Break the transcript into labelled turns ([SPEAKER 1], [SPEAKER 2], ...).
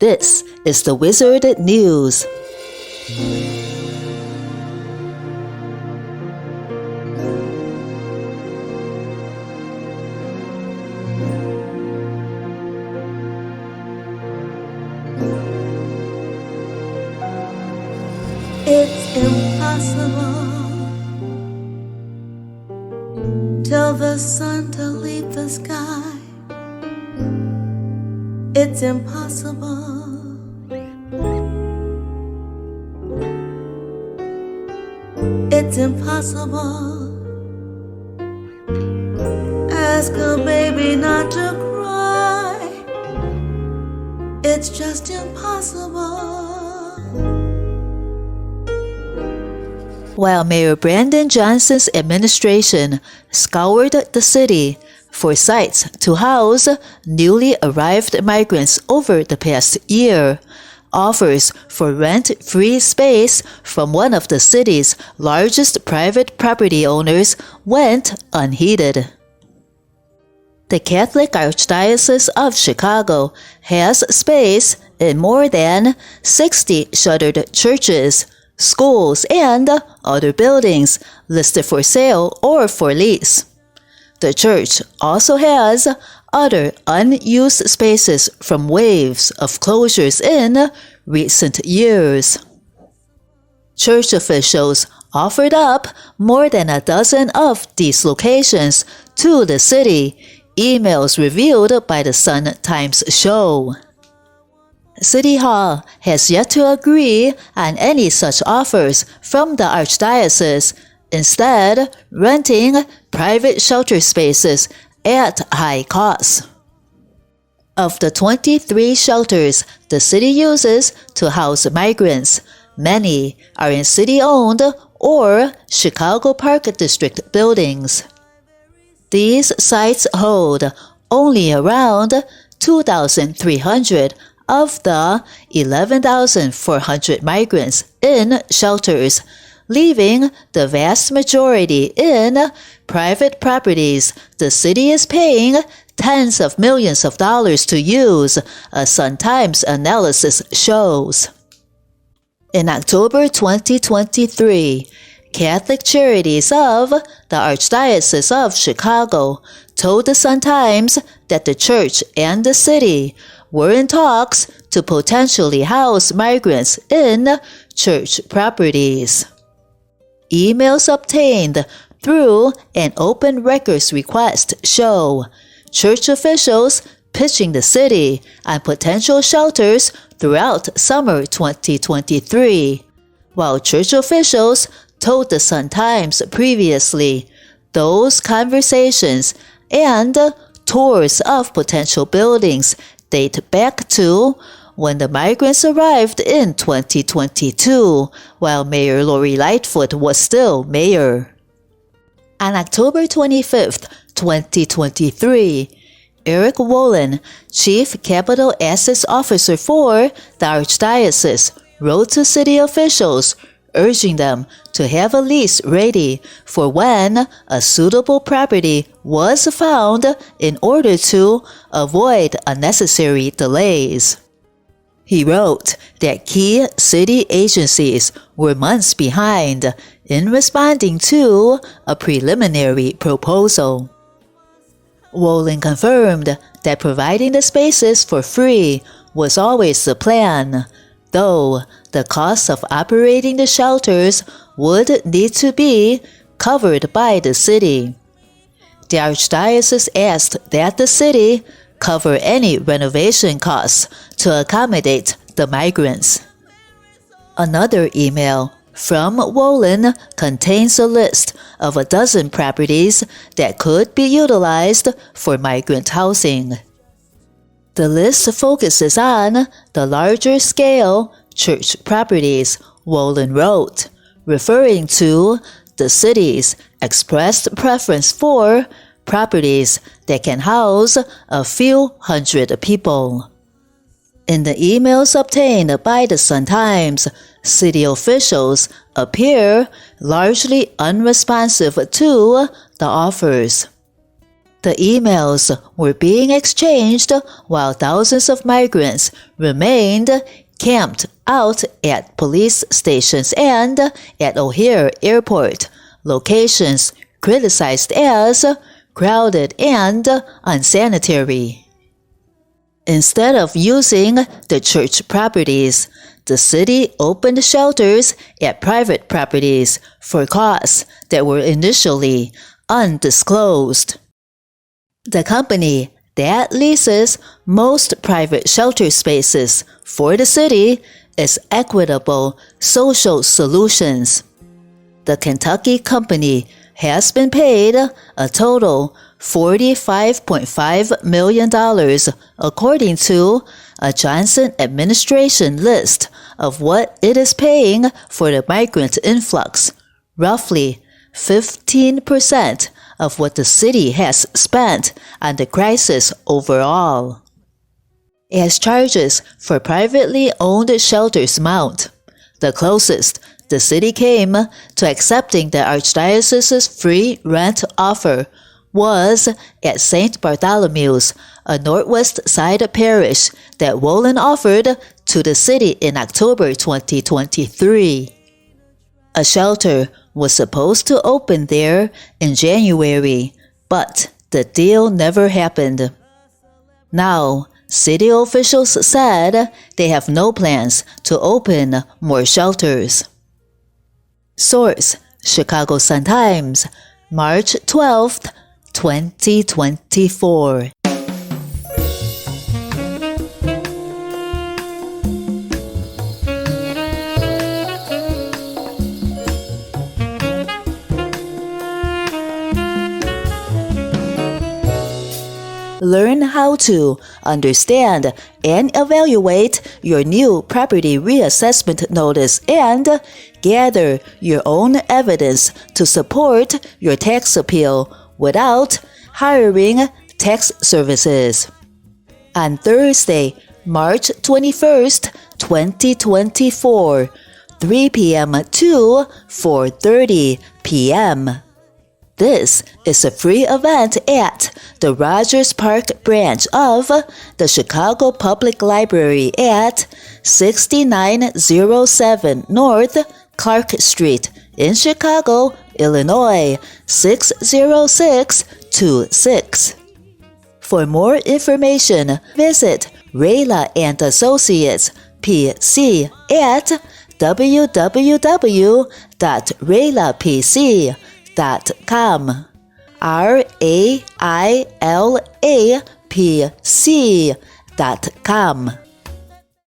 [SPEAKER 1] This is the WZRD News.
[SPEAKER 2] It's impossible till the sun to leave the sky. It's impossible. It's impossible. Ask a baby not to cry. It's just impossible.
[SPEAKER 1] While Mayor Brandon Johnson's administration scoured the city for sites to house newly arrived migrants over the past year, offers for rent-free space from one of the city's largest private property owners went unheeded. The Catholic Archdiocese of Chicago has space in more than 60 shuttered churches, schools, and other buildings listed for sale or for lease. The church also has other unused spaces from waves of closures in recent years. Church officials offered up more than a dozen of these locations to the city, emails revealed by the Sun-Times show. City Hall has yet to agree on any such offers from the Archdiocese, instead renting private shelter spaces at high cost. Of the 23 shelters the city uses to house migrants, many are in city-owned or Chicago Park District buildings. These sites hold only around 2,300 of the 11,400 migrants in shelters, leaving the vast majority in private properties the city is paying tens of millions of dollars to use, a Sun-Times analysis shows. In October 2023, Catholic Charities of the Archdiocese of Chicago told the Sun-Times that the church and the city were in talks to potentially house migrants in church properties. Emails obtained through an open records request show church officials pitching the city on potential shelters throughout summer 2023, while church officials told the Sun-Times previously those conversations and tours of potential buildings date back to when the migrants arrived in 2022, while Mayor Lori Lightfoot was still mayor. On October 25, 2023, Eric Wolin, Chief Capital Assets Officer for the Archdiocese, wrote to city officials urging them to have a lease ready for when a suitable property was found in order to avoid unnecessary delays. He wrote that key city agencies were months behind in responding to a preliminary proposal. Wolin confirmed that providing the spaces for free was always the plan, though the cost of operating the shelters would need to be covered by the city. The Archdiocese asked that the city cover any renovation costs to accommodate the migrants. Another email from Wolin contains a list of a dozen properties that could be utilized for migrant housing. The list focuses on the larger scale church properties, Wolin wrote, referring to the city's expressed preference for properties that can house a few hundred people. In the emails obtained by the Sun-Times, city officials appear largely unresponsive to the offers. The emails were being exchanged while thousands of migrants remained camped out at police stations and at O'Hare Airport, locations criticized as crowded and unsanitary. Instead of using the church properties, the city opened shelters at private properties for costs that were initially undisclosed. The company that leases most private shelter spaces for the city is Equitable Social Solutions. The Kentucky company has been paid a total $45.5 million according to a Johnson administration list of what it is paying for the migrant influx, roughly 15% of what the city has spent on the crisis overall. As charges for privately owned shelters mount, the closest the city came to accepting the Archdiocese's free rent offer was at St. Bartholomew's, a Northwest Side parish that Wolin offered to the city in October 2023. A shelter was supposed to open there in January, but the deal never happened. Now, city officials said they have no plans to open more shelters. Source: Chicago Sun-Times, March 12, 2024. Learn how to understand and evaluate your new property reassessment notice and gather your own evidence to support your tax appeal without hiring tax services. On Thursday, March 21st, 2024, 3 p.m. to 4:30 p.m. This is a free event at the Rogers Park branch of the Chicago Public Library at 6907 North Clark Street in Chicago, Illinois, 60626. For more information, visit Rayla and Associates, PC at www.raylapc.com. RAILAPC.com.